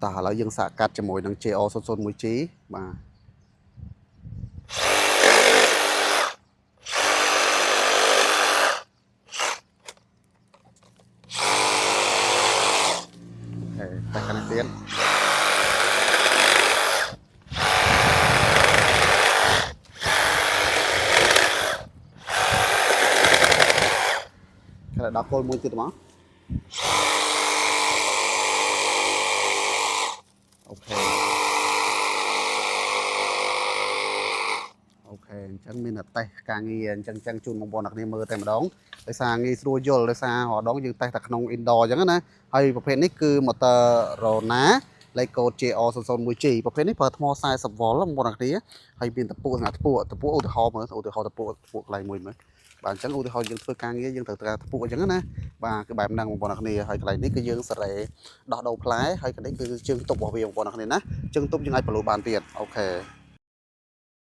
តោះឥឡូវយើងសាកកាត់ជាមួយនឹង JO001G បាទតែកាន់ទៀតគេដល់គោលមួយទៀតមកអូខេអញ្ចឹងមានតែតេស្តការងារអញ្ចឹងជូនបងប្អូនអ្នកគ្នាមើលតែម្ដងដោយសារងាយស្រួលយល់ដោយសាររដងយើងតេស្តតែក្នុង indoor អញ្ចឹងណាហើយប្រភេទនេះគឺ motor Rona លេខកូដ JO001G ប្រភេទនេះប្រើថ្ម40 V បងប្អូនអ្នកគ្នាហើយមានតពួសម្រាប់តពួឧទាហរណ៍មើលឧទាហរណ៍តពួកន្លែងមួយមើលបាទអញ្ចឹងឧទាហរណ៍យើងធ្វើការងារយើងត្រូវការតពួអញ្ចឹងណាបាទគឺបែបហ្នឹងបងប្អូនអ្នកគ្នាហើយកន្លែងនេះគឺយើងសារ៉េដោះដូរផ្លែហើយកន្លែងគឺជើងទប់របស់វាបងប្អូនអ្នកគ្នាណាជើងទប់យើងអាចបលូបានទៀតអូខេ